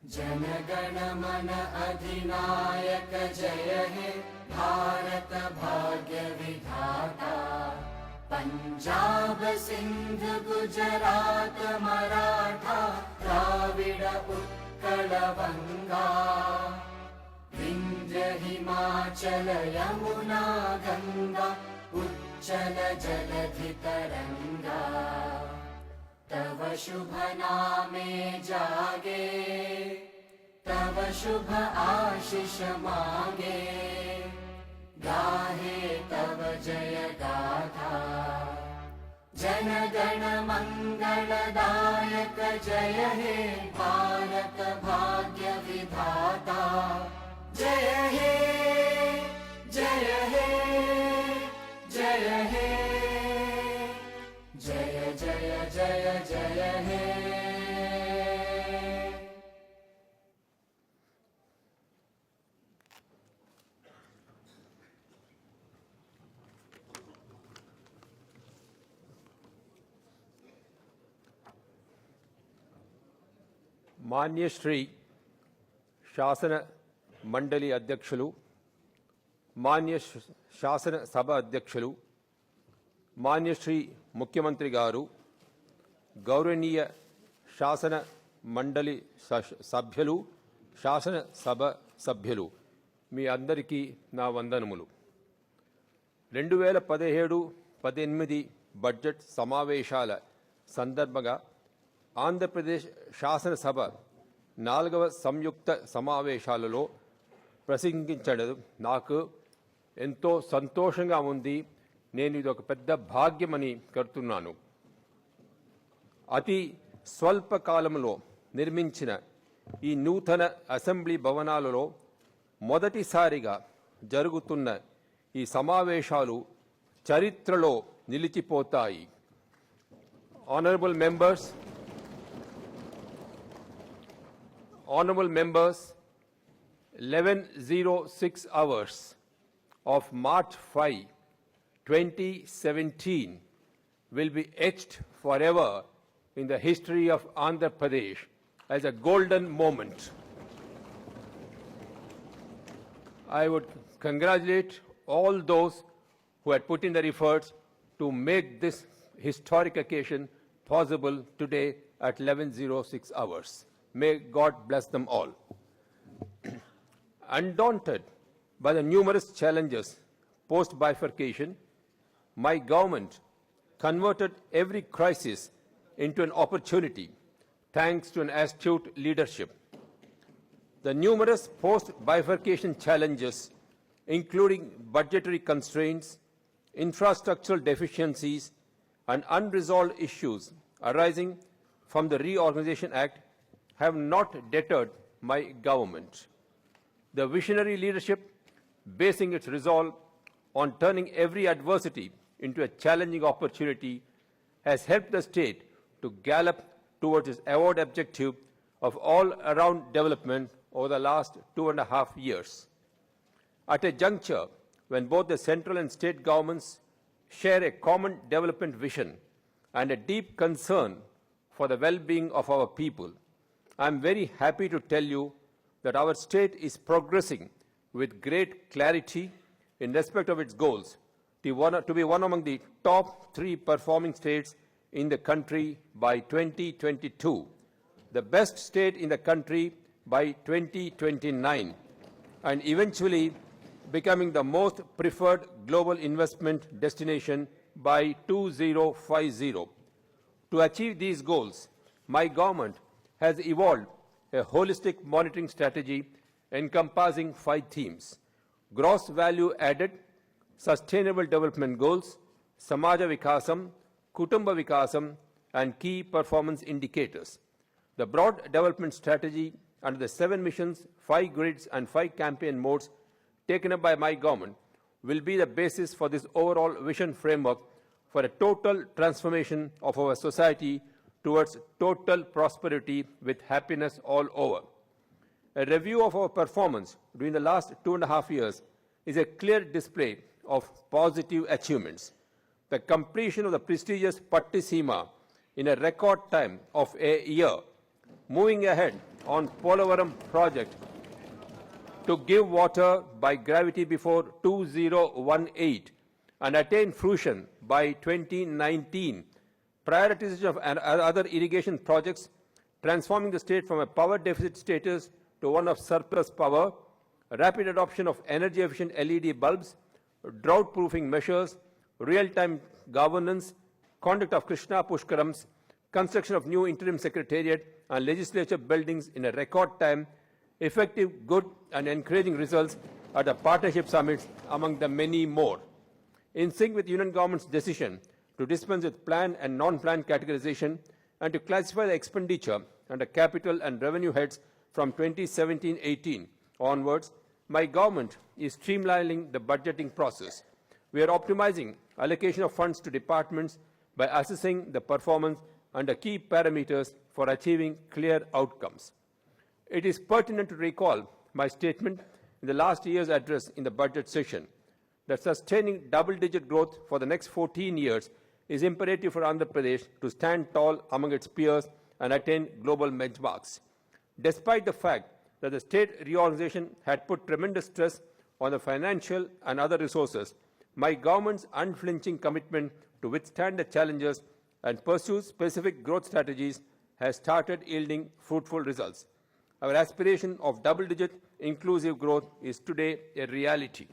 जनगण मन अधिनायक जय हे भारत भाग्य विधाता। पंजाब सिंध गुजरात मराठा द्राविड उत्कल बंगा। विंध्य हिमाचल यमुना गंगा उच्चल जलधि तरंगा। तव शुभ नामे जागे तव शुभ आशीष मांगे। गाहे तव जय गाथा जन गण मंगलदायक जय हे भारत भाग्य विधाता। जय हे जय हे जय हे जय जय जय जय हे। मान्य श्री शासन मंडली अध्यक्षुलु, मान्य शासन सभा अध्यक्षुलु, मान्य श्री मुख्यमंत्री गारू, गौरवनीय शासन मंडली सभ्युलु, शासन सभा सभ्युलु, మీ అందరికీ నా వందనములు। 2017-18 బడ్జెట్ సమావేశాల సందర్భంగా ఆంధ్రప్రదేశ్ శాసనసభ 4వ సంయుక్త సమావేశాలలో ప్రసంగించడం నాకు ఎంతో సంతోషంగా ఉంది। నేను ఇది ఒక పెద్ద భాగ్యమని కరుతున్నాను। అతి స్వల్ప కాలంలో నిర్మించిన ఈ నూతన అసెంబ్లీ భవనాలలో మొదటిసారిగా జరుగుతున్న ఈ సమావేశాలు చరిత్రలో నిలిచిపోతాయి। Honorable members, 11:06 hours of March 5, 2017 will be etched forever in the history of Andhra Pradesh as a golden moment. I would congratulate all those who had put in their efforts to make this historic occasion possible today at 11:06 hours. May God bless them all. Undaunted by the numerous challenges post-bifurcation, my government converted every crisis into an opportunity thanks to an astute leadership. The numerous post-bifurcation challenges, including budgetary constraints, infrastructural deficiencies, and unresolved issues arising from the Reorganization Act, have not deterred my government. The visionary leadership, basing its resolve on turning every adversity into a challenging opportunity, has helped the state to gallop towards its award objective of all-around development over the last 2.5 years. At a juncture when both the central and state governments share a common development vision and a deep concern for the well-being of our people, I am very happy to tell you that our state is progressing with great clarity in respect of its goals to be one among the top 3 performing states in the country by 2022, the best state in the country by 2029, and eventually becoming the most preferred global investment destination by 2050. To achieve these goals, my government has evolved a holistic monitoring strategy encompassing 5 themes: gross value added, sustainable development goals, Samaja Vikasam, Kutumba Vikasam, and key performance indicators. The broad development strategy under the 7 missions, 5 grids, and 5 campaign modes taken up by my government will be the basis for this overall vision framework for a total transformation of our society towards total prosperity with happiness all over. A review of our performance during the last 2.5 years is a clear display of positive achievements. The completion of the prestigious Pattisima in a record time of a year. Moving ahead, on Polavaram project to give water by gravity before 2018 and attain fruition by 2019. Prioritization of other irrigation projects, transforming the state from a power deficit status to one of surplus power, rapid adoption of energy-efficient LED bulbs, drought-proofing measures, real-time governance, conduct of Krishna Pushkarams, construction of new interim secretariat and legislature buildings in a record time, effective, good and encouraging results at the partnership summits, among the many more. In sync with Union Government's decision to dispense with plan and non-plan categorization and to classify the expenditure under capital and revenue heads from 2017-18 onwards, my government is streamlining the budgeting process. We are optimizing allocation of funds to departments by assessing the performance under key parameters for achieving clear outcomes. It is pertinent to recall my statement in the last year's address in the budget session that sustaining double-digit growth for the next 14 years is imperative for Andhra Pradesh to stand tall among its peers and attain global benchmarks. Despite the fact that the state reorganization had put tremendous stress on the financial and other resources, my government's unflinching commitment to withstand the challenges and pursue specific growth strategies has started yielding fruitful results. Our aspiration of double-digit inclusive growth is today a reality.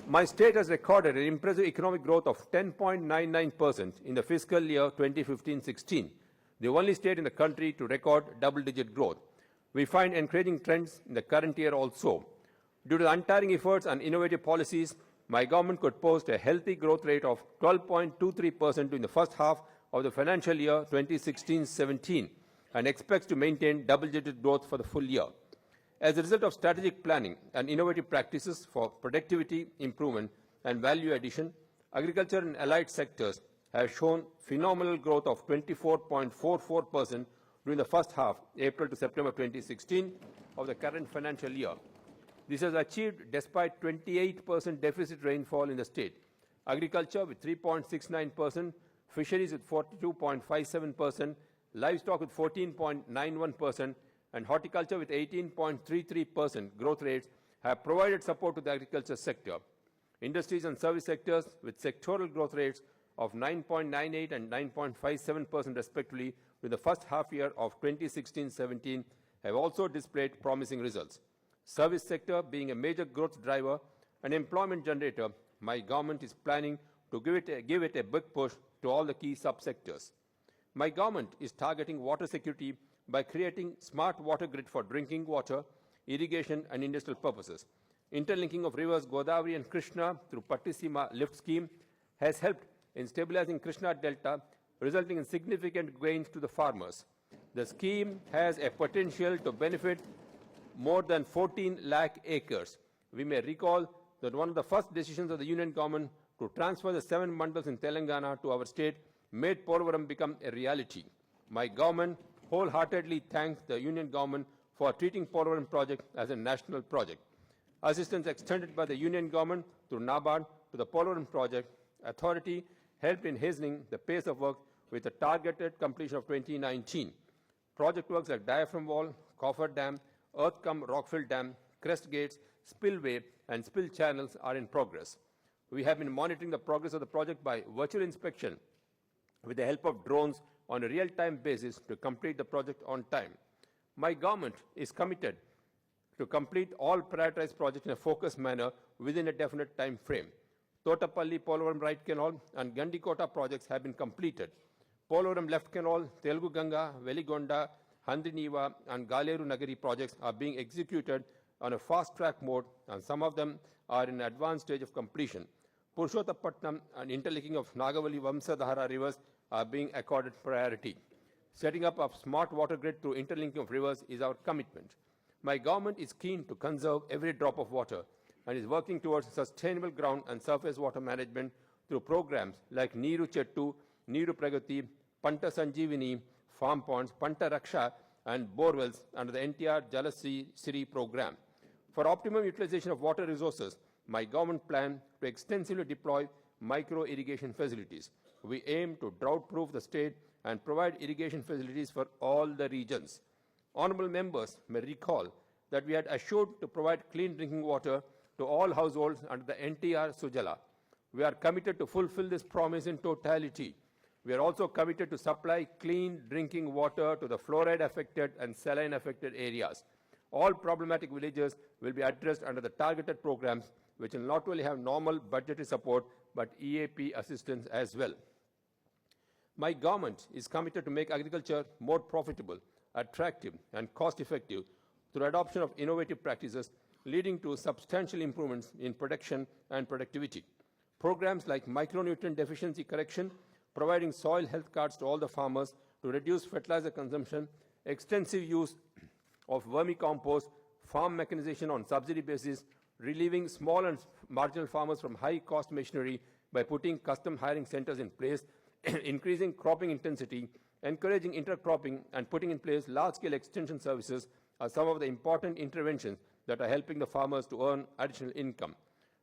My state has recorded an impressive economic growth of 10.99% in the fiscal year 2015-16, the only state in the country to record double-digit growth. We find encouraging trends in the current year also. Due to the untiring efforts and innovative policies, my government could post a healthy growth rate of 12.23% in the first half of the financial year 2016-17 and expects to maintain double-digit growth for the full year. As a result of strategic planning and innovative practices for productivity improvement and value addition, agriculture and allied sectors have shown phenomenal growth of 24.44% during the first half, April to September 2016, of the current financial year. This has achieved despite 28% deficit rainfall in the state. Agriculture with 3.69%, fisheries with 42.57%, livestock with 14.91%, and horticulture with 18.33% growth rates have provided support to the agriculture sector. Industries and service sectors with sectoral growth rates of 9.98 and 9.57% respectively with the first half year of 2016-17 have also displayed promising results. Service sector being a major growth driver and employment generator, my government is planning to give it a big push to all the key subsectors. My government is targeting water security by creating smart water grid for drinking water, irrigation and industrial purposes. Interlinking of rivers Godavari and Krishna through Pattisima lift scheme has helped in stabilizing Krishna Delta, resulting in significant gains to the farmers. The scheme has a potential to benefit more than 14 lakh acres. We may recall that one of the first decisions of the Union Government to transfer the 7 mandals in Telangana to our state made Polavaram become a reality. My government wholeheartedly thanks the Union Government for treating Polavaram project as a national project. Assistance extended by the Union Government through NABARD to the Polavaram project authority helped in hastening the pace of work with a targeted completion of 2019. Project works like diaphragm wall, coffer dam, earth-cum-rockfill dam, crest gates, spillway and spill channels are in progress. We have been monitoring the progress of the project by virtual inspection with the help of drones on a real-time basis to complete the project on time. My government is committed to complete all prioritized projects in a focused manner within a definite time frame. Totapalli, Polavaram Right Canal and Gandikota projects have been completed. Polavaram Left Canal, Telugu Ganga, Veligonda, Handriniva and Galeru Nagari projects are being executed on a fast-track mode and some of them are in advanced stage of completion. Purushotapatnam and interlinking of Nagavali Vamsadhara rivers are being accorded priority. Setting up a smart water grid through interlinking of rivers is our commitment. My government is keen to conserve every drop of water and is working towards sustainable ground and surface water management through programs like Neeru Chettu, Neeru Pragati, Panta Sanjeevani, farm ponds, Panta Raksha and borewells under the NTR Jalasiri program. For optimum utilization of water resources, my government plans to extensively deploy micro-irrigation facilities. we aim to drought-proof the state and provide irrigation facilities for all the regions. Honourable members may recall that we had assured to provide clean drinking water to all households under the NTR Sujala. We are committed to fulfill this promise in totality. We are also committed to supply clean drinking water to the fluoride-affected and saline-affected areas. All problematic villages will be addressed under the targeted programs, which will not only have normal budgetary support, but EAP assistance as well. My government is committed to make agriculture more profitable, attractive, and cost-effective through adoption of innovative practices, leading to substantial improvements in production and productivity. Programs like micronutrient deficiency correction, providing soil health cards to all the farmers to reduce fertilizer consumption, extensive use of vermicompost, farm mechanization on subsidy basis, relieving small and marginal farmers from high-cost machinery by putting custom hiring centers in place, increasing cropping intensity, encouraging intercropping, and putting in place large-scale extension services are some of the important interventions that are helping the farmers to earn additional income.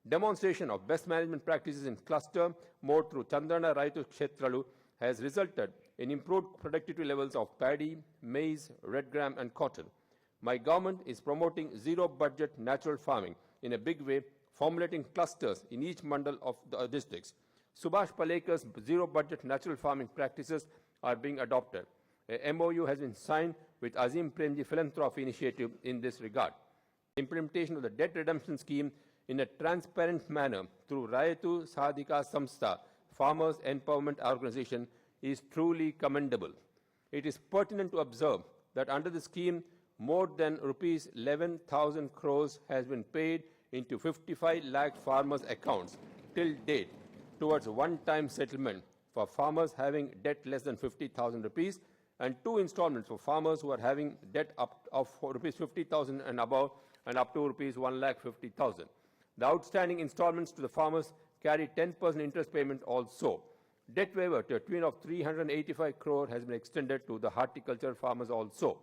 Demonstration of best management practices in cluster mode through Chandana Raitu Kshetralu has resulted in improved productivity levels of paddy, maize, red gram, and cotton. My government is promoting zero-budget natural farming in a big way, formulating clusters in each mandal of the districts. Subhash Palekar's zero-budget natural farming practices are being adopted. A MOU has been signed with Azim Premji Philanthropy Initiative in this regard. Implementation of the debt redemption scheme in a transparent manner through Raitu Sadhika Samstha, Farmers Empowerment Organization, is truly commendable. It is pertinent to observe that under the scheme, more than rupees 11,000 crores has been paid into 55 lakh farmers' accounts till date towards a one-time settlement for farmers having debt less than 50,000 rupees and 2 installments for farmers who are having debt up of rupees 50,000 and above and up to rupees 1,50,000. The outstanding installments to the farmers carry 10% interest payment also. Debt waiver to a tune of 385 crore has been extended to the horticulture farmers also.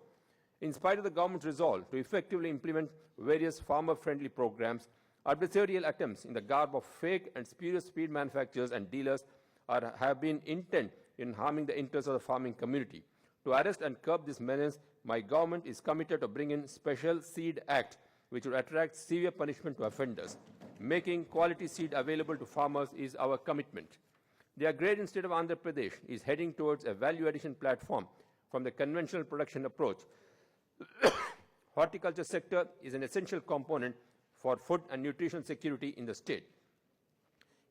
In spite of the government's resolve to effectively implement various farmer-friendly programs, adversarial attempts in the garb of fake and spurious feed manufacturers and dealers have been intent in harming the interests of the farming community. To arrest and curb this menace, my government is committed to bring in Special Seed Act, which will attract severe punishment to offenders. Making quality seed available to farmers is our commitment. The agrarian state of Andhra Pradesh is heading towards a value addition platform from the conventional production approach. Horticulture sector is an essential component for food and nutritional security in the state.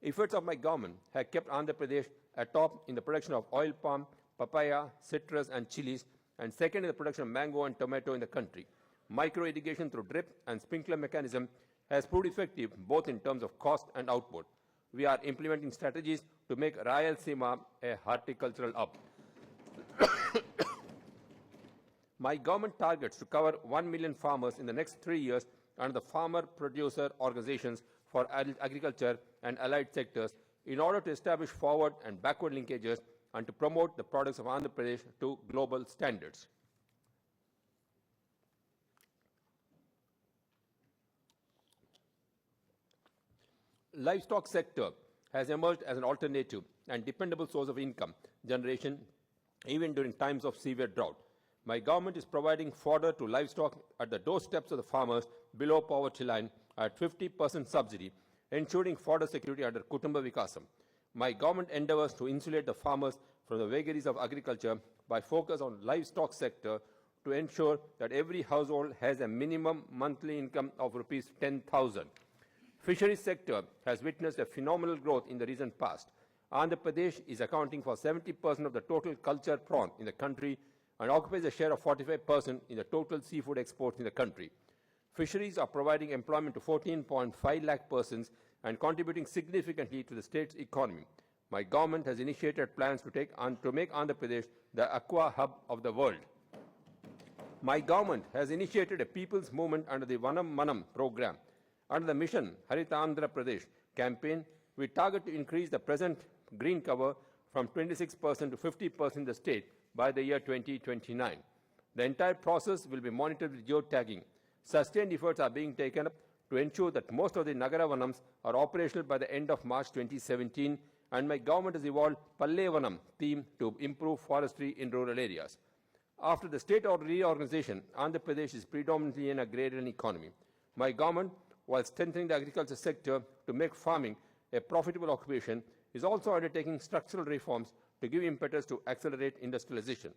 Efforts of my government have kept Andhra Pradesh atop in the production of oil palm, papaya, citrus, and chilies, and second in the production of mango and tomato in the country. Micro-irrigation through drip and sprinkler mechanism has proved effective both in terms of cost and output. We are implementing strategies to make Rayalaseema a horticultural hub. My government targets to cover 1 million farmers in the next 3 years under the farmer-producer organizations for agriculture and allied sectors in order to establish forward and backward linkages and to promote the products of Andhra Pradesh to global standards. Livestock sector has emerged as an alternative and dependable source of income generation even during times of severe drought. My government is providing fodder to livestock at the doorsteps of the farmers below poverty line at 50% subsidy, ensuring fodder security under Kutumba Vikasam. My government endeavours to insulate the farmers from the vagaries of agriculture by focus on livestock sector to ensure that every household has a minimum monthly income of rupees 10,000. Fisheries sector has witnessed a phenomenal growth in the recent past. Andhra Pradesh is accounting for 70% of the total culture prawn in the country and occupies a share of 45% in the total seafood exports in the country. Fisheries are providing employment to 14.5 lakh persons and contributing significantly to the state's economy. My government has initiated plans to make Andhra Pradesh the aqua hub of the world. My government has initiated a people's movement under the Vanam Manam program. Under the mission Harita Andhra Pradesh campaign, we target to increase the present green cover from 26% to 50% in the state by the year 2029. The entire process will be monitored with geotagging. Sustained efforts are being taken up to ensure that most of the Nagara Vanams are operational by the end of March 2017 and my government has evolved Pallevanam theme to improve forestry in rural areas. After the state reorganization, Andhra Pradesh is predominantly an agrarian economy. My government, while strengthening the agriculture sector to make farming a profitable occupation, is also undertaking structural reforms to give impetus to accelerate industrialization.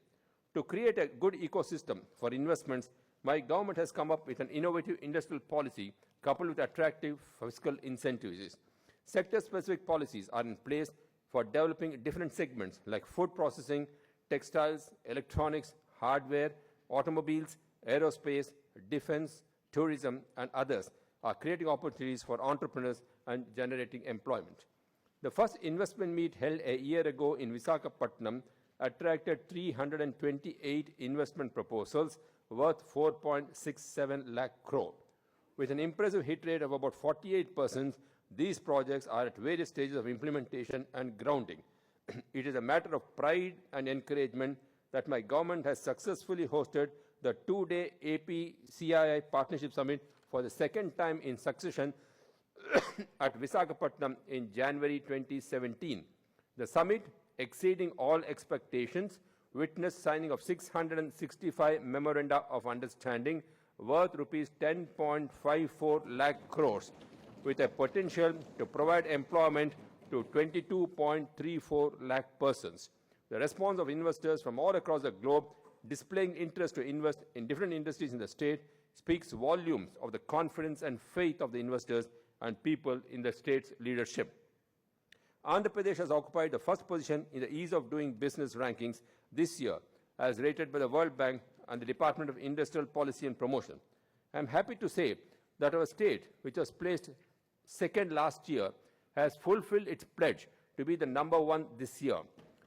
To create a good ecosystem for investments, my government has come up with an innovative industrial policy coupled with attractive fiscal incentives. Sector-specific policies are in place for developing different segments like food processing, textiles, electronics, hardware, automobiles, aerospace, defense, tourism, and others are creating opportunities for entrepreneurs and generating employment. The first investment meet held a year ago in Visakhapatnam attracted 328 investment proposals worth 4.67 lakh crore. With an impressive hit rate of about 48%, these projects are at various stages of implementation and grounding. It is a matter of pride and encouragement that my government has successfully hosted the two-day AP-CII Partnership Summit for the second time in succession at Visakhapatnam in January 2017. The summit, exceeding all expectations, witnessed signing of 665 memoranda of understanding worth rupees 10.54 lakh crores, with a potential to provide employment to 22.34 lakh persons. The response of investors from all across the globe displaying interest to invest in different industries in the state speaks volumes of the confidence and faith of the investors and people in the state's leadership. Andhra Pradesh has occupied the first position in the ease of doing business rankings this year, as rated by the World Bank and the Department of Industrial Policy and Promotion. I am happy to say that our state, which was placed second last year, has fulfilled its pledge to be the number one this year.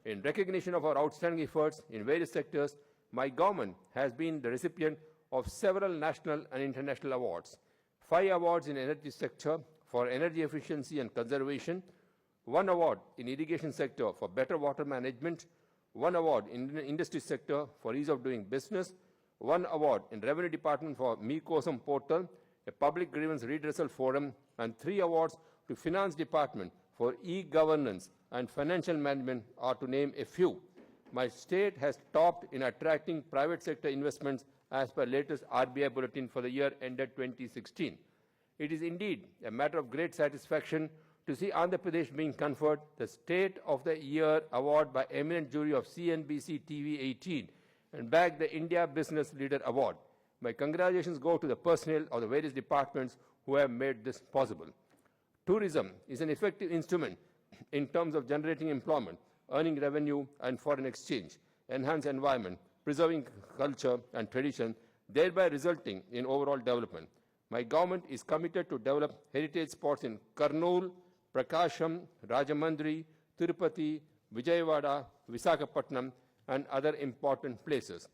In recognition of our outstanding efforts in various sectors, my government has been the recipient of several national and international awards. 5 awards in the energy sector for energy efficiency and conservation, 1 award in irrigation sector for better water management, 1 award in the industry sector for ease of doing business, 1 award in revenue department for Me-Kosam portal, a public grievance redressal forum, and 3 awards to finance department for e-governance and financial management, are to name a few. My state has topped in attracting private sector investments as per latest RBI bulletin for the year ended 2016. It is indeed a matter of great satisfaction to see Andhra Pradesh being conferred the State of the Year award by eminent jury of CNBC TV 18 and bagged the India Business Leader Award. My congratulations go to the personnel of the various departments who have made this possible. Tourism is an effective instrument in terms of generating employment, earning revenue and foreign exchange, enhance environment, preserving culture and tradition, thereby resulting in overall development. My government is committed to develop heritage spots in Kurnool, Prakasham, Rajamandri, Tirupati, Vijayawada, Visakhapatnam, and other important places.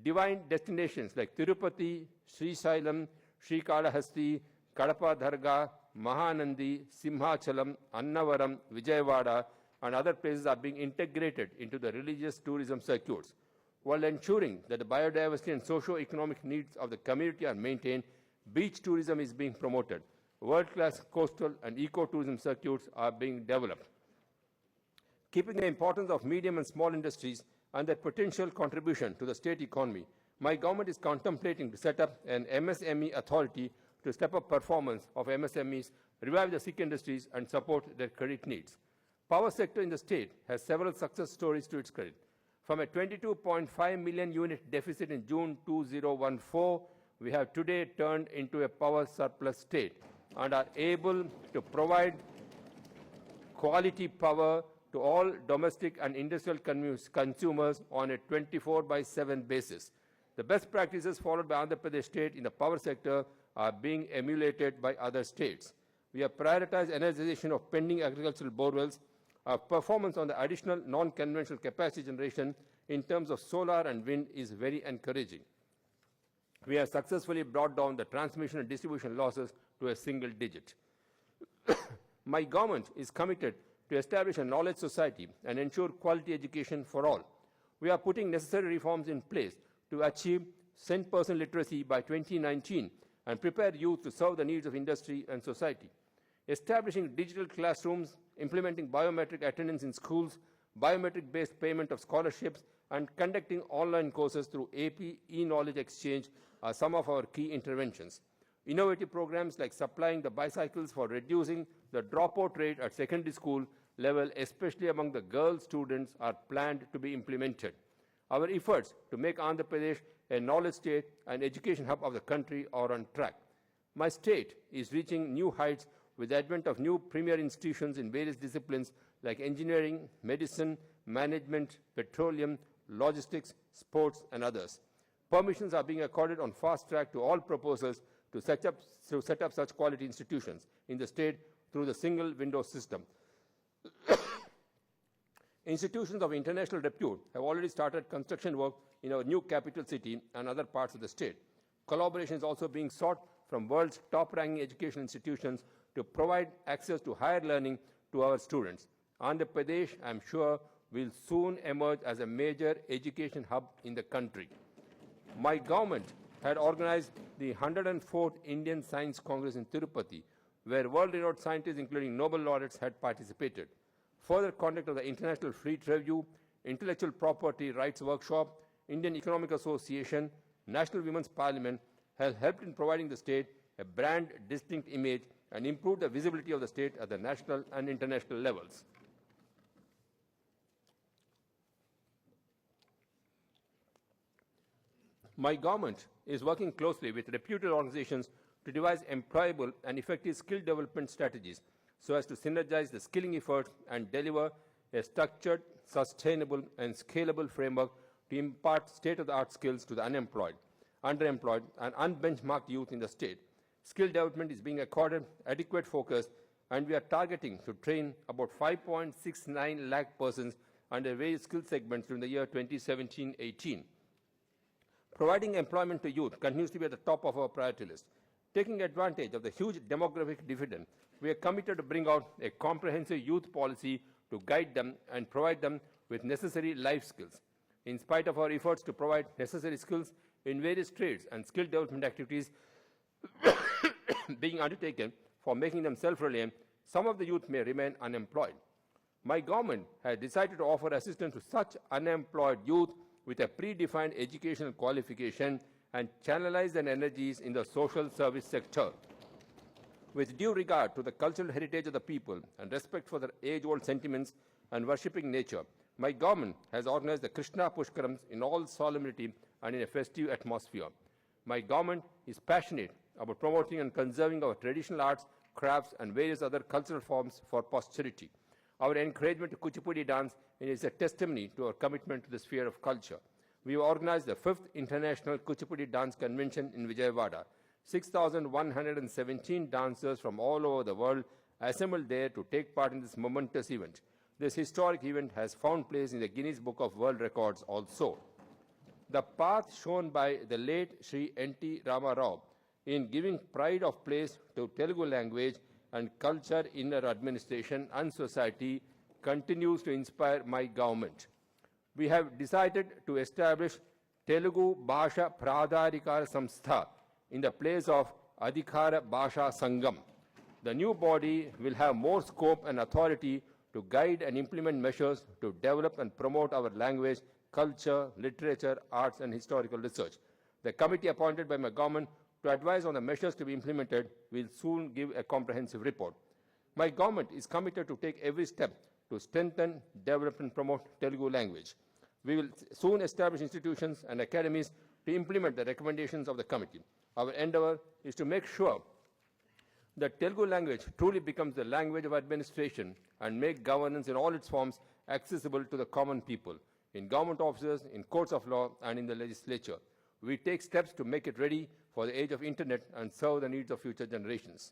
Divine destinations like Tirupati, Srisailam, Srikalahasti, Kadapa Dharga, Mahanandi, Simhachalam, Annavaram, Vijayawada, and other places are being integrated into the religious tourism circuits. While ensuring that the biodiversity and socio-economic needs of the community are maintained, beach tourism is being promoted. World-class coastal and eco-tourism circuits are being developed. Keeping the importance of medium and small industries and their potential contribution to the state economy, my government is contemplating to set up an MSME authority to step up performance of MSMEs, revive the sick industries, and support their credit needs. Power sector in the state has several success stories to its credit. From a 22.5 million unit deficit in June 2014, we have today turned into a power surplus state and are able to provide quality power to all domestic and industrial consumers on a 24/7 basis. The best practices followed by Andhra Pradesh state in the power sector are being emulated by other states. We have prioritized energization of pending agricultural borewells. Our performance on the additional non-conventional capacity generation in terms of solar and wind is very encouraging. We have successfully brought down the transmission and distribution losses to a single digit. My government is committed to establish a knowledge society and ensure quality education for all. We are putting necessary reforms in place to achieve 100% literacy by 2019 and prepare youth to serve the needs of industry and society. Establishing digital classrooms, implementing biometric attendance in schools, biometric-based payment of scholarships, and conducting online courses through AP e-knowledge exchange are some of our key interventions. Innovative programs like supplying the bicycles for reducing the dropout rate at secondary school level, especially among the girl students, are planned to be implemented. Our efforts to make Andhra Pradesh a knowledge state and education hub of the country are on track. My state is reaching new heights with the advent of new premier institutions in various disciplines like engineering, medicine, management, petroleum, logistics, sports, and others. Permissions are being accorded on fast track to all proposals to set up such quality institutions in the state through the single window system. Institutions of international repute have already started construction work in our new capital city and other parts of the state. Collaboration is also being sought from world's top-ranking education institutions to provide access to higher learning to our students. Andhra Pradesh, I am sure, will soon emerge as a major education hub in the country. My government had organized the 104th Indian Science Congress in Tirupati, where world-renowned scientists, including Nobel laureates, had participated. Further conduct of the International Fleet Review, Intellectual Property Rights Workshop, Indian Economic Association, National Women's Parliament has helped in providing the state a brand distinct image and improved the visibility of the state at the national and international levels. My government is working closely with reputed organizations to devise employable and effective skill development strategies so as to synergize the skilling efforts and deliver a structured, sustainable, and scalable framework to impart state-of-the-art skills to the unemployed, underemployed, and unbenchmarked youth in the state. Skill development is being accorded adequate focus, and we are targeting to train about 5.69 lakh persons under various skill segments during the year 2017-18. Providing employment to youth continues to be at the top of our priority list. Taking advantage of the huge demographic dividend, we are committed to bring out a comprehensive youth policy to guide them and provide them with necessary life skills. In spite of our efforts to provide necessary skills in various trades and skill development activities being undertaken for making them self-reliant, some of the youth may remain unemployed. My government has decided to offer assistance to such unemployed youth with a predefined educational qualification and channelize their energies in the social service sector. With due regard to the cultural heritage of the people and respect for their age-old sentiments and worshipping nature, my government has organized the Krishna Pushkarams in all solemnity and in a festive atmosphere. My government is passionate about promoting and conserving our traditional arts, crafts, and various other cultural forms for posterity. Our encouragement to Kuchipudi dance is a testimony to our commitment to the sphere of culture. We have organized the 5th International Kuchipudi Dance Convention in Vijayawada. 6,117 dancers from all over the world assembled there to take part in this momentous event. This historic event has found place in the Guinness Book of World Records also. The path shown by the late Sri N.T. Rama Rao in giving pride of place to Telugu language and culture in our administration and society continues to inspire my government. We have decided to establish Telugu Bhasha Pradharikara Samstha in the place of Adhikara Bhasha Sangam. The new body will have more scope and authority to guide and implement measures to develop and promote our language, culture, literature, arts, and historical research. The committee appointed by my government to advise on the measures to be implemented will soon give a comprehensive report. My government is committed to take every step to strengthen, develop, and promote Telugu language. We will soon establish institutions and academies to implement the recommendations of the committee. Our endeavor is to make sure that Telugu language truly becomes the language of administration and make governance in all its forms accessible to the common people, in government offices, in courts of law, and in the legislature. We take steps to make it ready for the age of internet and serve the needs of future generations.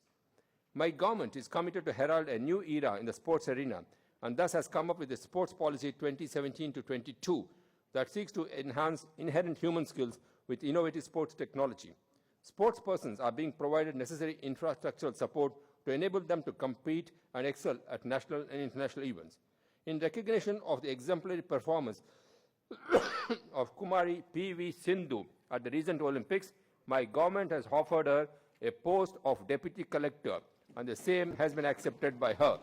My government is committed to herald a new era in the sports arena and thus has come up with the Sports Policy 2017-22 that seeks to enhance inherent human skills with innovative sports technology. Sports persons are being provided necessary infrastructural support to enable them to compete and excel at national and international events. In recognition of the exemplary performance of Kumari P.V. Sindhu at the recent Olympics, my government has offered her a post of Deputy Collector, and the same has been accepted by her.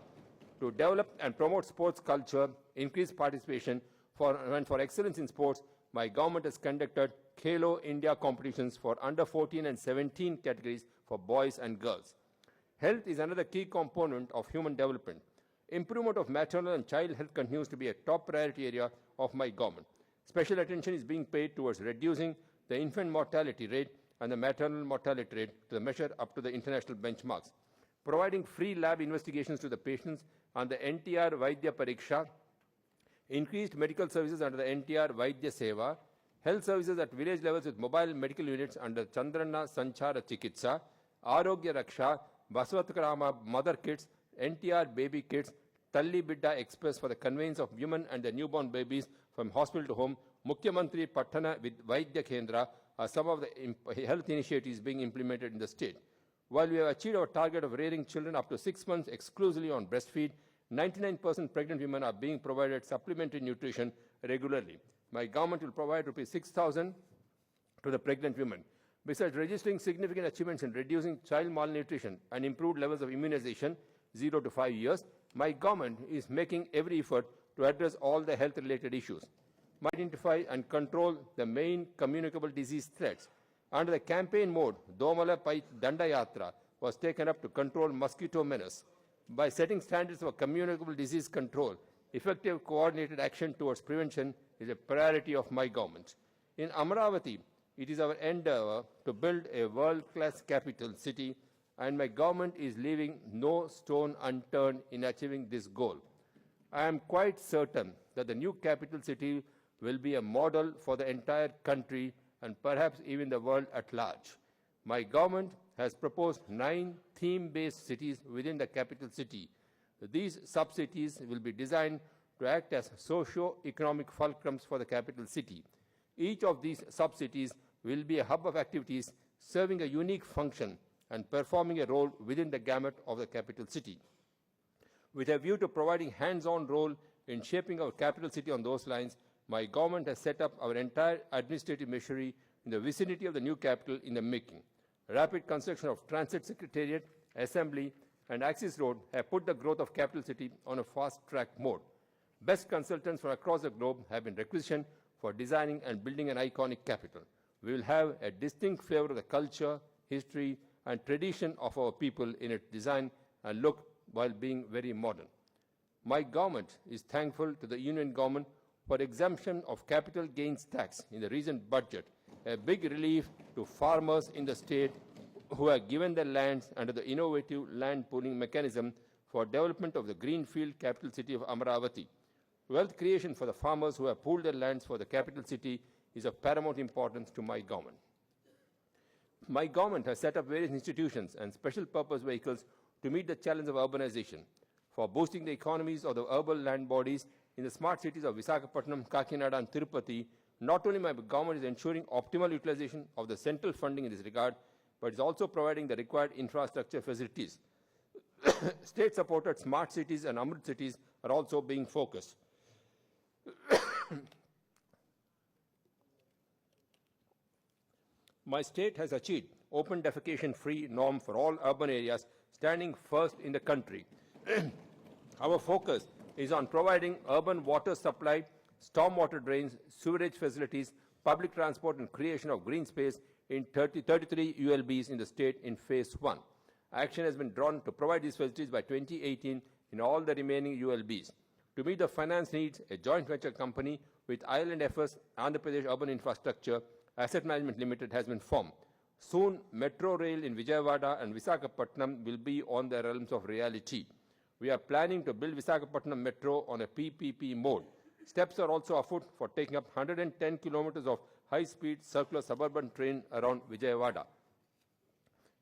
to develop and promote sports culture, increase participation, and for excellence in sports, my government has conducted Khelo India competitions for under 14 and 17 categories for boys and girls. Health is another key component of human development. Improvement of maternal and child health continues to be a top priority area of my government. Special attention is being paid towards reducing the infant mortality rate and the maternal mortality rate to the measure up to the international benchmarks. Providing free lab investigations to the patients on the NTR Vaidya Pariksha, increased medical services under the NTR Vaidya Seva, health services at village levels with mobile medical units under Chandranna Sanchara Chikitsa, Arogya Raksha, Baswatkarama Mother Kits, NTR Baby Kits, Talli Bidda Express for the conveyance of women and their newborn babies from hospital to home, Mukhyamantri Patana with Vaidya Kendra are some of the health initiatives being implemented in the state. While we have achieved our target of rearing children up to 6 months exclusively on breastfeed, 99% pregnant women are being provided supplementary nutrition regularly. My government will provide Rs 6,000 to the pregnant women. Besides registering significant achievements in reducing child malnutrition and improved levels of immunization, 0 to 5 years, my government is making every effort to address all the health-related issues, identify and control the main communicable disease threats. Under the campaign mode, Domala Pai Danda Yatra was taken up to control mosquito menace. By setting standards for communicable disease control, effective coordinated action towards prevention is a priority of my government. In Amaravati, it is our endeavor to build a world-class capital city, and my government is leaving no stone unturned in achieving this goal. I am quite certain that the new capital city will be a model for the entire country and perhaps even the world at large. My government has proposed 9 theme-based cities within the capital city. These sub-cities will be designed to act as socio-economic fulcrums for the capital city. Each of these sub-cities will be a hub of activities serving a unique function and performing a role within the gamut of the capital city. With a view to providing hands-on role in shaping our capital city on those lines, my government has set up our entire administrative machinery in the vicinity of the new capital in the making. Rapid construction of Transit Secretariat, Assembly, and Axis Road have put the growth of capital city on a fast-track mode. Best consultants from across the globe have been requisitioned for designing and building an iconic capital. We will have a distinct flavor of the culture, history, and tradition of our people in its design and look while being very modern. My government is thankful to the Union government for exemption of capital gains tax in the recent budget, a big relief to farmers in the state who are given their lands under the innovative land pooling mechanism for development of the greenfield capital city of Amaravati. Wealth creation for the farmers who have pooled their lands for the capital city is of paramount importance to my government. My government has set up various institutions and special purpose vehicles to meet the challenge of urbanization. For boosting the economies of the urban land bodies in the smart cities of Visakhapatnam, Kakinada, and Tirupati, not only my government is ensuring optimal utilization of the central funding in this regard, but is also providing the required infrastructure facilities. State-supported smart cities and Amrit cities are also being focused. My state has achieved open defecation-free norm for all urban areas, standing first in the country. Our focus is on providing urban water supply, stormwater drains, sewerage facilities, public transport, and creation of green space in 33 ULBs in the state in Phase 1. Action has been drawn to provide these facilities by 2018 in all the remaining ULBs. To meet the finance needs, a joint venture company with Island FS, Andhra Pradesh Urban Infrastructure Asset Management Limited has been formed. Soon, Metro Rail in Vijayawada and Visakhapatnam will be on the realms of reality. We are planning to build Visakhapatnam Metro on a PPP mode. Steps are also afoot for taking up 110 kilometers of high-speed circular suburban train around Vijayawada.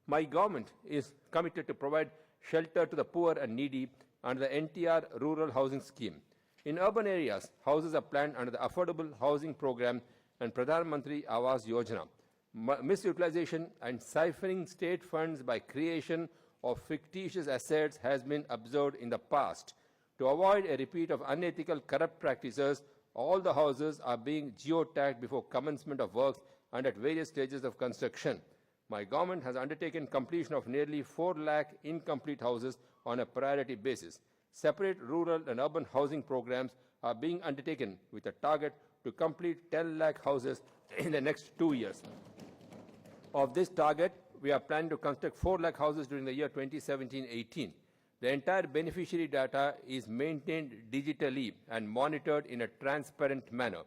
My government is committed to provide shelter to the poor and needy under the NTR Rural Housing Scheme. In urban areas, houses are planned under the Affordable Housing Program and Pradhan Mantri Awas Yojana. Misutilization and siphoning state funds by creation of fictitious assets has been observed in the past. To avoid a repeat of unethical corrupt practices, all the houses are being geotagged before commencement of works and at various stages of construction. My government has undertaken completion of nearly 4 lakh incomplete houses on a priority basis. Separate rural and urban housing programs are being undertaken with a target to complete 10 lakh houses in the next 2 years. Of this target, we are planning to construct 4 lakh houses during the year 2017-18. The entire beneficiary data is maintained digitally and monitored in a transparent manner.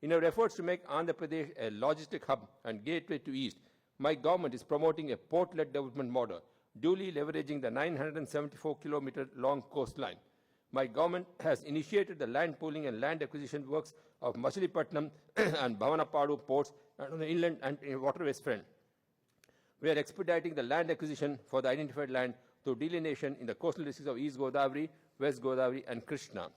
In our efforts to make Andhra Pradesh a logistic hub and gateway to East, my government is promoting a port-led development model, duly leveraging the 974-kilometer-long coastline. My government has initiated the land pooling and land acquisition works of Machilipatnam and Bhavanapadu ports on the inland and waterways front. We are expediting the land acquisition for the identified land through delineation in the coastal districts of East Godavari, West Godavari, and Krishna.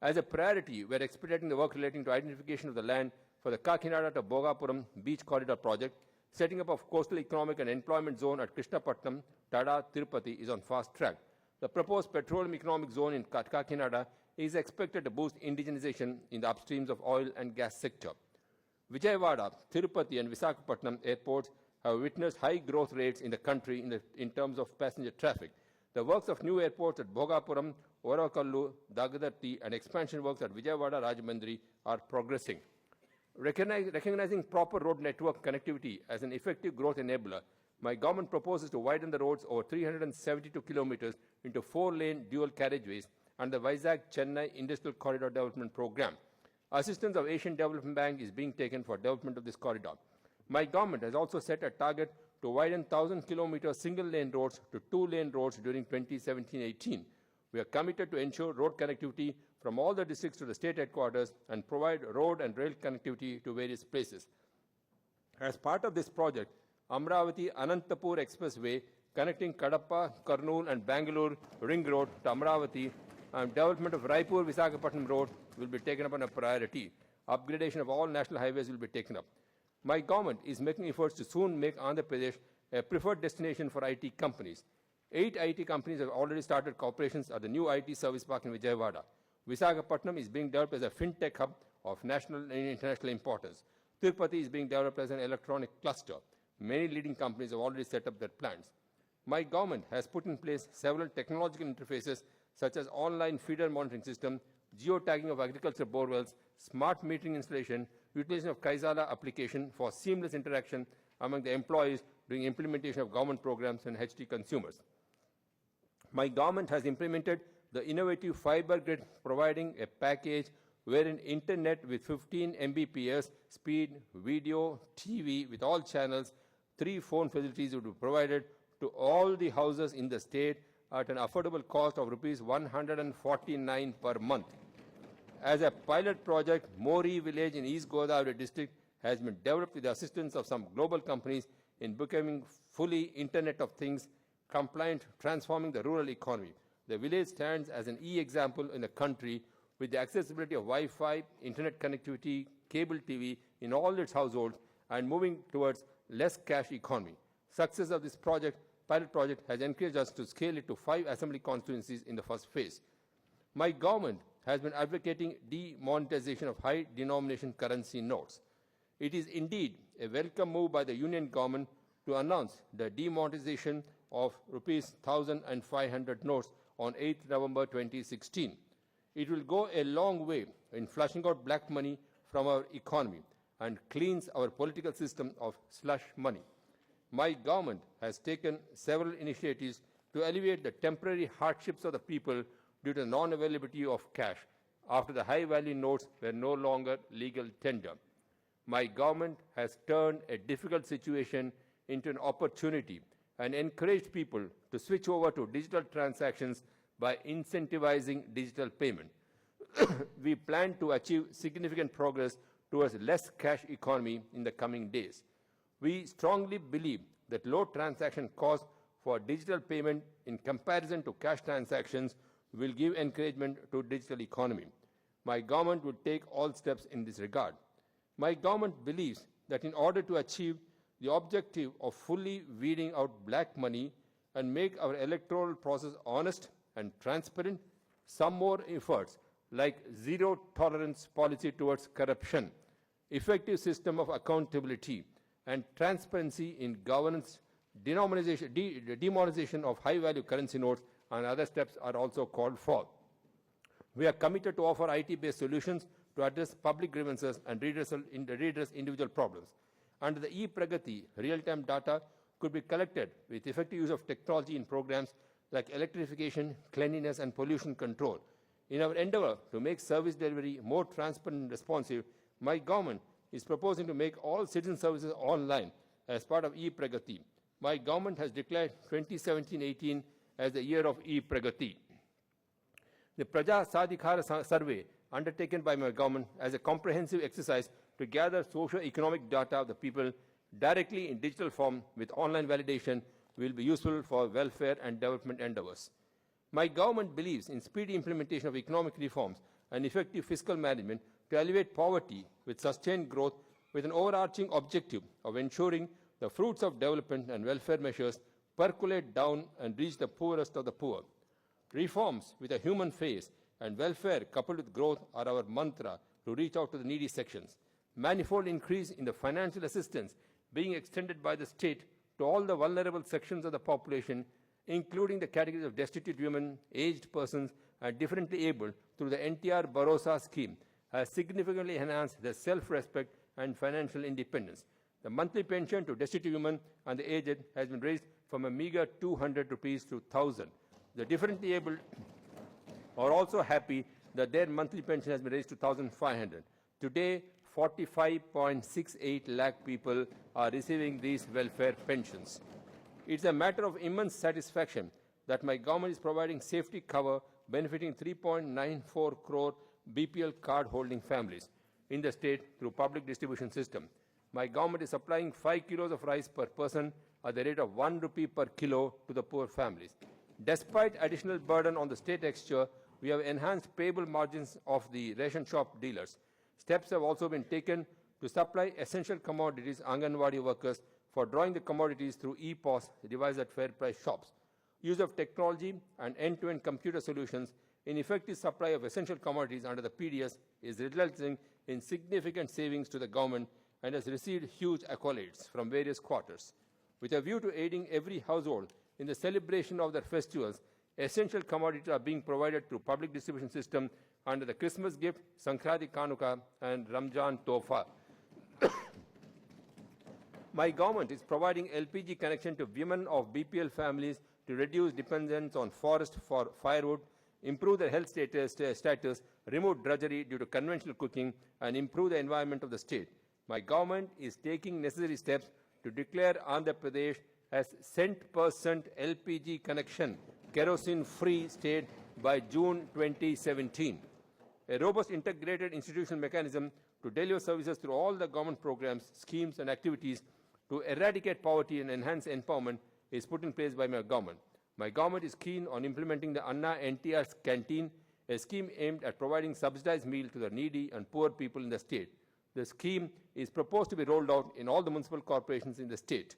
As a priority, we are expediting the work relating to identification of the land for the Kakinada to Bhogapuram Beach Corridor project. Setting up of coastal economic and employment zone at Krishnapatnam, Taara, Tirupati is on fast track. The proposed petroleum economic zone in Kakinada is expected to boost indigenization in the upstreams of oil and gas sector. Vijayawada, Tirupati, and Visakhapatnam airports have witnessed high growth rates in the country in terms of passenger traffic. The works of new airports at Bhogapuram, Orakallu, Dagadarthi, and expansion works at Vijayawada Rajamandri are progressing. Recognizing proper road network connectivity as an effective growth enabler, my government proposes to widen the roads over 372 kilometers into 4-lane dual carriageways under the Vizag-Chennai Industrial Corridor Development Program. Assistance of Asian Development Bank is being taken for development of this corridor. My government has also set a target to widen 1,000-kilometer single-lane roads to 2-lane roads during 2017-18. We are committed to ensure road connectivity from all the districts to the state headquarters and provide road and rail connectivity to various places. As part of this project, Amaravati Anantapur Expressway connecting Kadapa, Kurnool, and Bangalore Ring Road to Amaravati and development of Raipur-Visakhapatnam Road will be taken up on a priority. Upgradation of all national highways will be taken up. My government is making efforts to soon make Andhra Pradesh a preferred destination for IT companies. 8 IT companies have already started corporations at the new IT service park in Vijayawada. Visakhapatnam is being developed as a fintech hub of national and international importance. Tirupati is being developed as an electronic cluster. Many leading companies have already set up their plans. My government has put in place several technological interfaces such as online feeder monitoring system, geotagging of agricultural borewells, smart metering installation, utilization of Kaizala application for seamless interaction among the employees during implementation of government programs and HT consumers. My government has implemented the innovative fiber grid, providing a package wherein internet with 15 Mbps speed, video, TV with all channels, 3 phone facilities will be provided to all the houses in the state at an affordable cost of Rs 149 per month. As a pilot project, Mori village in East Godavari district has been developed with the assistance of some global companies in becoming fully Internet of Things compliant, transforming the rural economy. The village stands as an example in the country with the accessibility of Wi-Fi, Internet connectivity, cable TV in all its households and moving towards less cash economy. Success of this pilot project has encouraged us to scale it to 5 assembly constituencies in the first phase. My government has been advocating demonetization of high denomination currency notes. It is indeed a welcome move by the Union government to announce the demonetization of Rs 1,500 notes on 8 November 2016. It will go a long way in flushing out black money from our economy and cleans our political system of slush money. My government has taken several initiatives to alleviate the temporary hardships of the people due to the non-availability of cash after the high-value notes were no longer legal tender. My government has turned a difficult situation into an opportunity and encouraged people to switch over to digital transactions by incentivizing digital payment. We plan to achieve significant progress towards less cash economy in the coming days. We strongly believe that low transaction costs for digital payment in comparison to cash transactions will give encouragement to digital economy. My government will take all steps in this regard. My government believes that in order to achieve the objective of fully weeding out black money and make our electoral process honest and transparent, some more efforts like zero tolerance policy towards corruption, effective system of accountability, and transparency in governance, demonetization of high-value currency notes and other steps are also called for. We are committed to offer IT-based solutions to address public grievances and redress individual problems. Under the e-Pragati, real-time data could be collected with effective use of technology in programs like electrification, cleanliness, and pollution control. In our endeavor to make service delivery more transparent and responsive, my government is proposing to make all citizen services online as part of e-Pragati. My government has declared 2017-18 as the year of e-Pragati. The Praja Sadhikara survey undertaken by my government as a comprehensive exercise to gather socio-economic data of the people directly in digital form with online validation will be useful for welfare and development endeavors. My government believes in speedy implementation of economic reforms and effective fiscal management to alleviate poverty with sustained growth with an overarching objective of ensuring the fruits of development and welfare measures percolate down and reach the poorest of the poor. Reforms with a human face and welfare coupled with growth are our mantra to reach out to the needy sections. Manifold increase in the financial assistance being extended by the state to all the vulnerable sections of the population, including the categories of destitute women, aged persons, and differently abled through the NTR Bharosa scheme, has significantly enhanced their self-respect and financial independence. The monthly pension to destitute women and the aged has been raised from a meager 200 rupees to 1,000. The differently abled are also happy that their monthly pension has been raised to 1,500. Today, 45.68 lakh people are receiving these welfare pensions. It's a matter of immense satisfaction that my government is providing safety cover benefiting 3.94 crore BPL card-holding families in the state through public distribution system. My government is supplying 5 kilos of rice per person at the rate of 1 rupee per kilo to the poor families. Despite additional burden on the state exchequer, we have enhanced payable margins of the ration shop dealers. Steps have also been taken to supply essential commodities Anganwadi workers for drawing the commodities through e-POS device at fair price shops. Use of technology and end-to-end computer solutions in effective supply of essential commodities under the PDS is resulting in significant savings to the government and has received huge accolades from various quarters. With a view to aiding every household in the celebration of their festivals, essential commodities are being provided through public distribution system under the Christmas gift, Sankranti Kanuka, and Ramjan Tofa. My government is providing LPG connection to women of BPL families to reduce dependence on forest for firewood, improve their health status, remove drudgery due to conventional cooking, and improve the environment of the state. My government is taking necessary steps to declare Andhra Pradesh as cent% LPG connection kerosene-free state by June 2017. A robust integrated institutional mechanism to deliver services through all the government programs, schemes, and activities to eradicate poverty and enhance empowerment is put in place by my government. My government is keen on implementing the Anna NTR's Canteen, a scheme aimed at providing subsidized meal to the needy and poor people in the state. The scheme is proposed to be rolled out in all the municipal corporations in the state.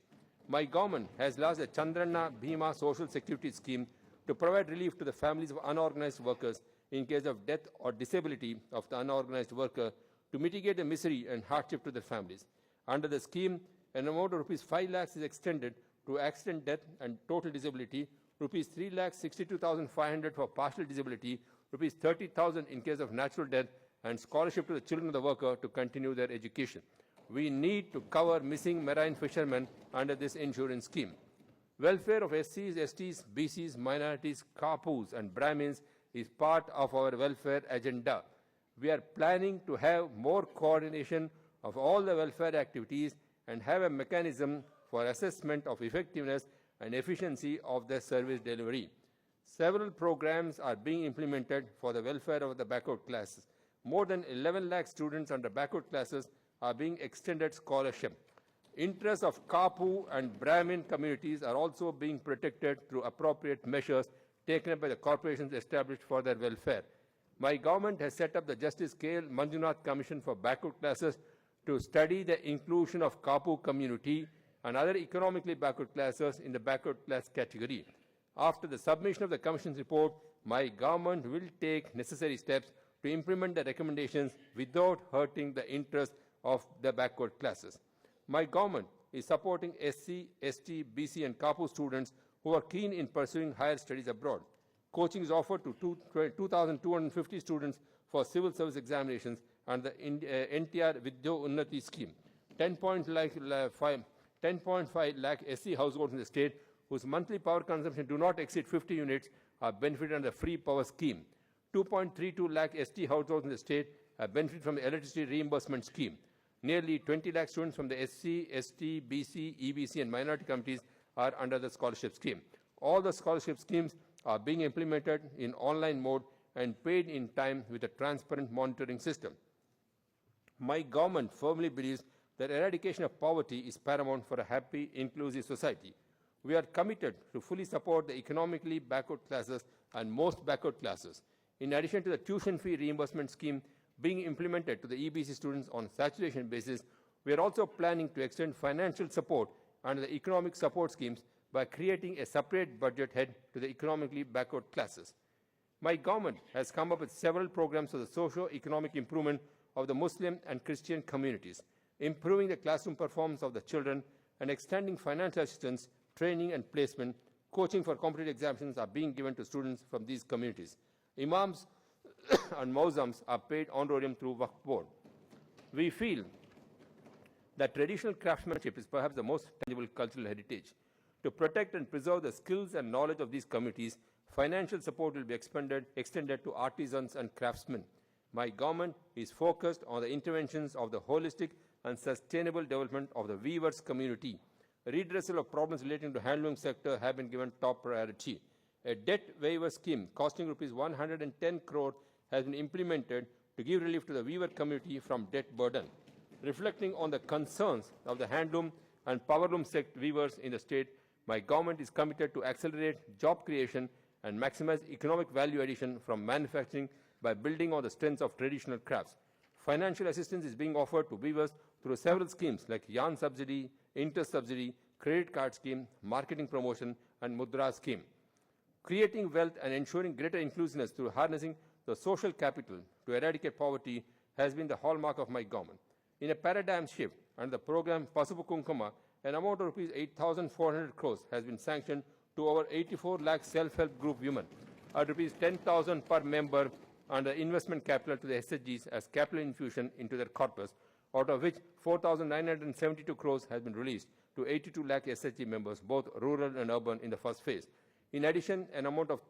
My government has launched a Chandranna Bhima Social Security Scheme to provide relief to the families of unorganized workers in case of death or disability of the unorganized worker to mitigate the misery and hardship to their families. Under the scheme, an amount of rupees 5 lakhs is extended to accident, death, and total disability, rupees 3,62,500 for partial disability, rupees 30,000 in case of natural death, and scholarship to the children of the worker to continue their education. We need to cover missing marine fishermen under this insurance scheme. Welfare of SCs, STs, BCs, minorities, Kapus, and Brahmins is part of our welfare agenda. We are planning to have more coordination of all the welfare activities and have a mechanism for assessment of effectiveness and efficiency of the service delivery. Several programs are being implemented for the welfare of the backward classes. More than 11 lakh students under backward classes are being extended scholarship. Interests of Kapu and Brahmin communities are also being protected through appropriate measures taken up by the corporations established for their welfare. My government has set up the Justice K. L. Manjunath Commission for Backward Classes to study the inclusion of Kapu community and other economically backward classes in the backward class category. After the submission of the Commission's report, my government will take necessary steps to implement the recommendations without hurting the interests of the backward classes. My government is supporting SC, ST, BC, and Kapu students who are keen in pursuing higher studies abroad. Coaching is offered to 2,250 students for civil service examinations under the NTR Vidya Unnati scheme. 10.5 lakh SC households in the state whose monthly power consumption do not exceed 50 units are benefited under the free power scheme. 2.32 lakh ST households in the state have benefited from the electricity reimbursement scheme. Nearly 20 lakh students from the SC, ST, BC, EBC and minority communities are under the scholarship scheme. All the scholarship schemes are being implemented in online mode and paid in time with a transparent monitoring system. My government firmly believes that eradication of poverty is paramount for a happy, inclusive society. We are committed to fully support the economically backward classes and most backward classes. In addition to the tuition fee reimbursement scheme being implemented to the EBC students on saturation basis, we are also planning to extend financial support under the economic support schemes by creating a separate budget head to the economically backward classes. My government has come up with several programs for the socio-economic improvement of the Muslim and Christian communities, improving the classroom performance of the children and extending financial assistance, training and placement. Coaching for competitive examinations are being given to students from these communities. Imams and Muazzams are paid honorarium through Waqf Board. We feel that traditional craftsmanship is perhaps the most tangible cultural heritage. To protect and preserve the skills and knowledge of these communities, financial support will be extended to artisans and craftsmen. My government is focused on the interventions of the holistic and sustainable development of the weavers community. Redressal of problems relating to handloom sector have been given top priority. A debt waiver scheme costing rupees 110 crore has been implemented to give relief to the weaver community from debt burden. Reflecting on the concerns of the handloom and powerloom sector weavers in the state, my government is committed to accelerate job creation and maximize economic value addition from manufacturing by building on the strengths of traditional crafts. Financial assistance is being offered to weavers through several schemes like yarn subsidy, interest subsidy, credit card scheme, marketing promotion, and Mudra scheme. Creating wealth and ensuring greater inclusiveness through harnessing the social capital to eradicate poverty has been the hallmark of my government. In a paradigm shift, under the program Pasupu Kunkuma, an amount of rupees 8,400 crores has been sanctioned to over 84 lakh self-help group women at rupees 10,000 per member under investment capital to the SHGs as capital infusion into their corpus, out of which 4,972 crores has been released to 82 lakh SHG members, both rural and urban, in the first phase. In addition, an amount of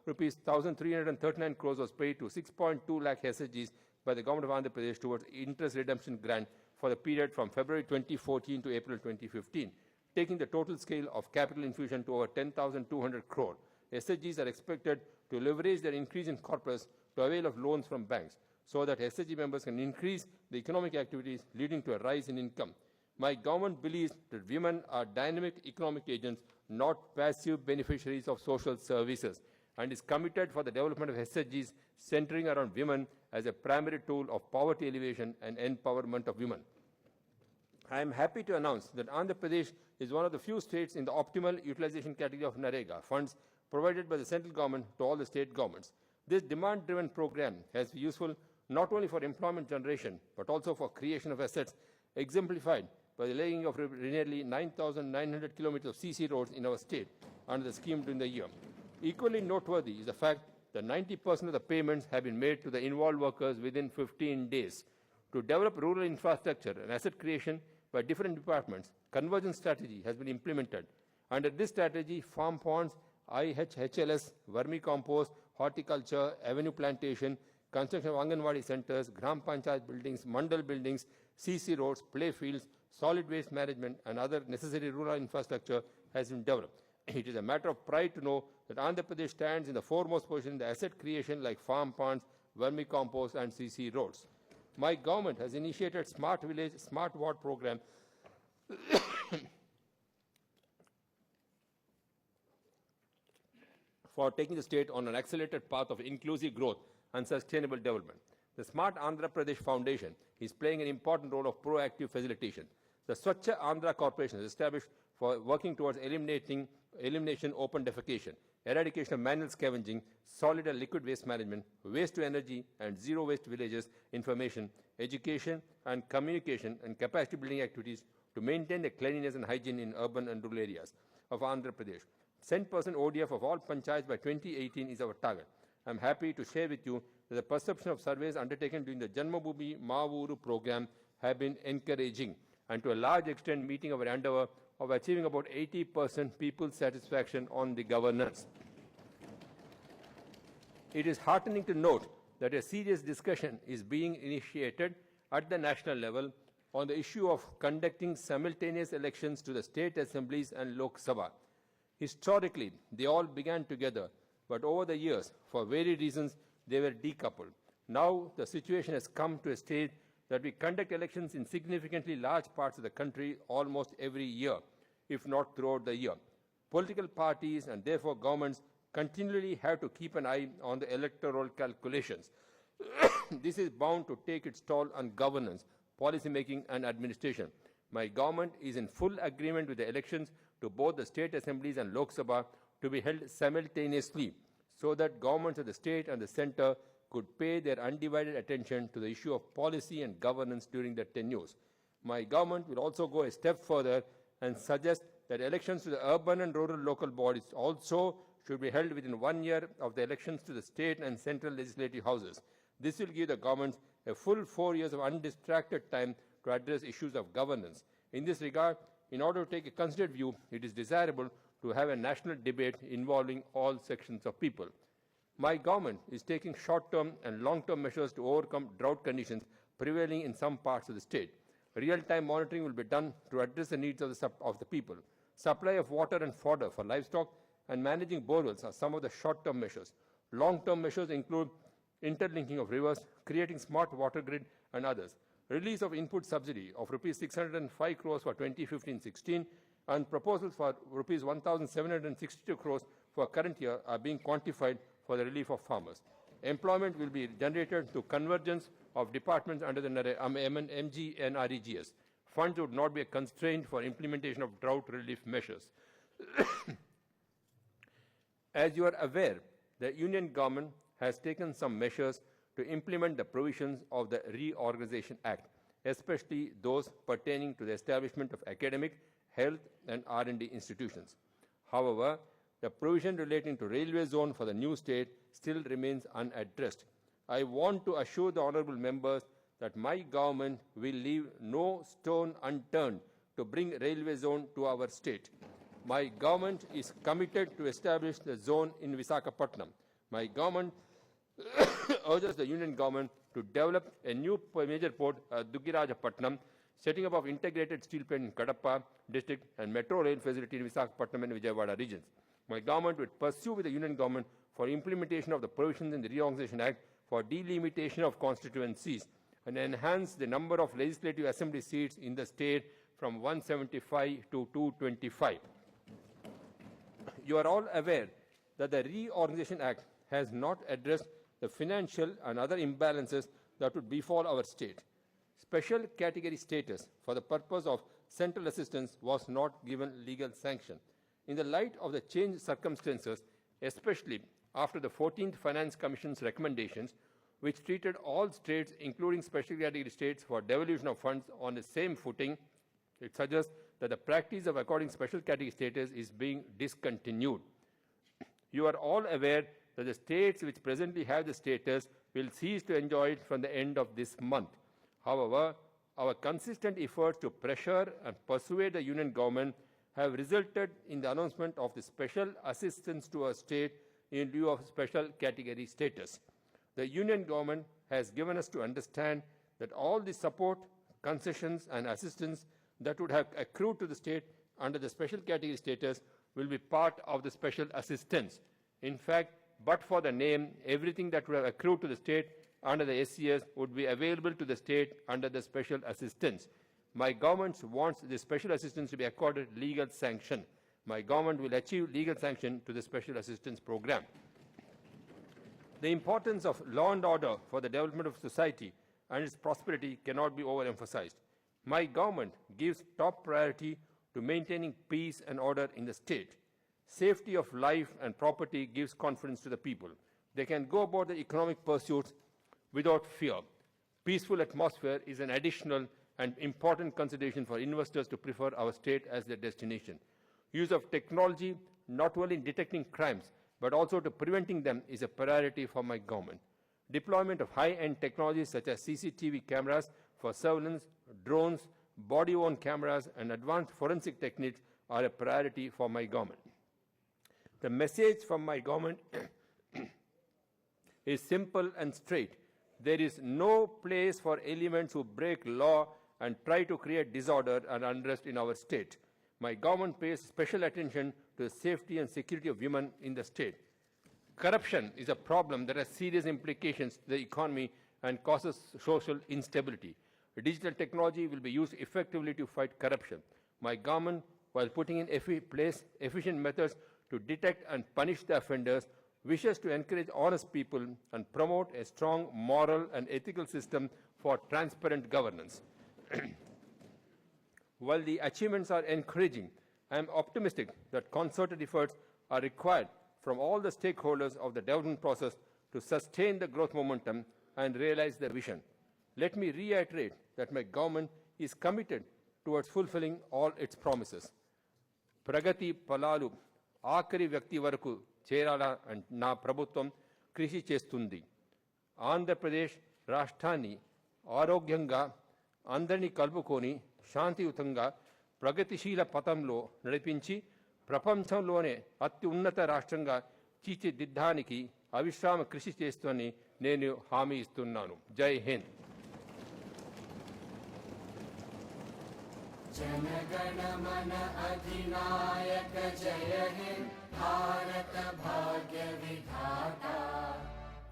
rupees 1,339 crores was paid to 6.2 lakh SHGs by the government of Andhra Pradesh towards interest redemption grant for the period from February 2014 to April 2015, taking the total scale of capital infusion to over 10,200 crore. SHGs are expected to leverage their increase in corpus to avail of loans from banks so that SHG members can increase the economic activities leading to a rise in income. My government believes that women are dynamic economic agents, not passive beneficiaries of social services, and is committed for the development of SHGs centering around women as a primary tool of poverty alleviation and empowerment of women. I am happy to announce that Andhra Pradesh is one of the few states in the optimal utilization category of NREGA funds provided by the central government to all the state governments. This demand-driven program has been useful not only for employment generation, but also for creation of assets, exemplified by the laying of nearly 9,900 kilometers of CC roads in our state under the scheme during the year. Equally noteworthy is the fact that 90% of the payments have been made to the involved workers within 15 days. To develop rural infrastructure and asset creation by different departments, convergence strategy has been implemented. Under this strategy, farm ponds, IHLS, vermicompost, horticulture, avenue plantation, construction of Anganwadi centers, Gram Panchayat buildings, Mandal buildings, CC roads, play fields, solid waste management and other necessary rural infrastructure has been developed. It is a matter of pride to know that Andhra Pradesh stands in the foremost position in the asset creation like farm ponds, vermicompost and CC roads. My government has initiated Smart Village, Smart Ward program for taking the state on an accelerated path of inclusive growth and sustainable development. The Smart Andhra Pradesh Foundation is playing an important role of proactive facilitation. The Swachha Andhra Corporation is established for working towards elimination open defecation, eradication of manual scavenging, solid and liquid waste management, waste to energy and zero waste villages, information, education and communication and capacity building activities to maintain the cleanliness and hygiene in urban and rural areas of Andhra Pradesh. 10% ODF of all panchayats by 2018 is our target. I am happy to share with you that the perception of surveys undertaken during the Janmabhoomi Maavuru program have been encouraging and to a large extent meeting our endeavour of achieving about 80% people's satisfaction on the governance. It is heartening to note that a serious discussion is being initiated at the national level on the issue of conducting simultaneous elections to the state assemblies and Lok Sabha. Historically, they all began together, but over the years, for varied reasons, they were decoupled. Now, the situation has come to a stage that we conduct elections in significantly large parts of the country almost every year, if not throughout the year. Political parties and therefore governments continually have to keep an eye on the electoral calculations. This is bound to take its toll on governance, policy making and administration. My government is in full agreement with the elections to both the state assemblies and Lok Sabha to be held simultaneously so that governments of the state and the centre could pay their undivided attention to the issue of policy and governance during their tenures. My government will also go a step further and suggest that elections to the urban and rural local bodies also should be held within 1 year of the elections to the state and central legislative houses. This will give the governments a full 4 years of undistracted time to address issues of governance. In this regard, in order to take a considered view, it is desirable to have a national debate involving all sections of people. My government is taking short-term and long-term measures to overcome drought conditions prevailing in some parts of the state. Real-time monitoring will be done to address the needs of the people. Supply of water and fodder for livestock and managing borewells are some of the short-term measures. Long-term measures include interlinking of rivers, creating smart water grid and others. Release of input subsidy of Rs 605 crores for 2015-16 and proposals for Rs 1,762 crores for current year are being quantified for the relief of farmers. Employment will be generated through convergence of departments under the MG and REGS. Funds would not be a constraint for implementation of drought relief measures. As you are aware, the Union Government has taken some measures to implement the provisions of the Reorganization Act, especially those pertaining to the establishment of academic, health and R&D institutions. However, the provision relating to railway zone for the new state still remains unaddressed. I want to assure the honourable members that my government will leave no stone unturned to bring railway zone to our state. My government is committed to establish the zone in Visakhapatnam. My government urges the Union Government to develop a new major port at Dugirajapatnam, setting up of integrated steel plant in Kadapa district and metro rail facility in Visakhapatnam and Vijayawada regions. My government will pursue with the Union Government for implementation of the provisions in the Reorganization Act for delimitation of constituencies and enhance the number of legislative assembly seats in the state from 175 to 225. You are all aware that the Reorganization Act has not addressed the financial and other imbalances that would befall our state. Special category status for the purpose of central assistance was not given legal sanction. In the light of the changed circumstances, especially after the 14th Finance Commission's recommendations, which treated all states, including special category states, for devolution of funds on the same footing, it suggests that the practice of according special category status is being discontinued. You are all aware that the states which presently have the status will cease to enjoy it from the end of this month. However, our consistent efforts to pressure and persuade the Union Government have resulted in the announcement of the special assistance to our state in lieu of special category status. The Union Government has given us to understand that all the support, concessions and assistance that would have accrued to the state under the special category status will be part of the special assistance. In fact, but for the name, everything that would have accrued to the state under the SCS would be available to the state under the special assistance. My government wants the special assistance to be accorded legal sanction. My government will achieve legal sanction to the special assistance program. The importance of law and order for the development of society and its prosperity cannot be overemphasized. My government gives top priority to maintaining peace and order in the state. Safety of life and property gives confidence to the people. They can go about their economic pursuits without fear. Peaceful atmosphere is an additional and important consideration for investors to prefer our state as their destination. Use of technology not only in detecting crimes, but also to preventing them is a priority for my government. Deployment of high-end technologies such as CCTV cameras for surveillance, drones, body-worn cameras, and advanced forensic techniques are a priority for my government. The message from my government is simple and straight. There is no place for elements who break law and try to create disorder and unrest in our state. My government pays special attention to the safety and security of women in the state. Corruption is a problem that has serious implications to the economy and causes social instability. Digital technology will be used effectively to fight corruption. My government, while putting in place efficient methods to detect and punish the offenders, wishes to encourage honest people and promote a strong moral and ethical system for transparent governance. While the achievements are encouraging, I am optimistic that concerted efforts are required from all the stakeholders of the development process to sustain the growth momentum and realize the vision. Let me reiterate that my government is committed towards fulfilling all its promises. Pragati Palalu ఆఖరి వ్యక్తి వరకు చేరాలా నా ప్రభుత్వం కృషి చేస్తుంది. ఆంధ్రప్రదేశ్ రాష్ట్రాన్ని ఆరోగ్యంగా అందరినీ కలుపుకొని శాంతియుతంగా ప్రగతిశీల పథంలో నడిపించి ప్రపంచంలోనే అత్యున్నత రాష్ట్రంగా తీర్చిదిద్దడానికి అవిశ్రామ కృషి చేస్తానని నేను హామీ ఇస్తున్నాను. జై హింద్. जनगण मन अधिनायक जय हे भारत भाग्य विधाता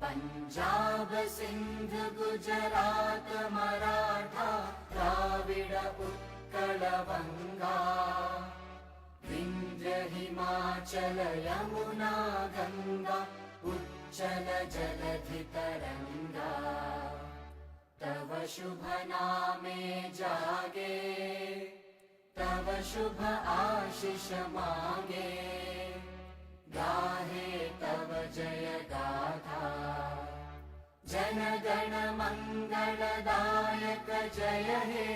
पंजाब सिंध गुजरात मराठा द्राविड उत्कल बंगा विंध्य हिमाचल यमुना गंगा उच्चल जलधि तरंगा तव शुभ नामे जागे तव शुभ आशीष मांगे गाहे तव जय गाथा जन गण मंगलदायक जय हे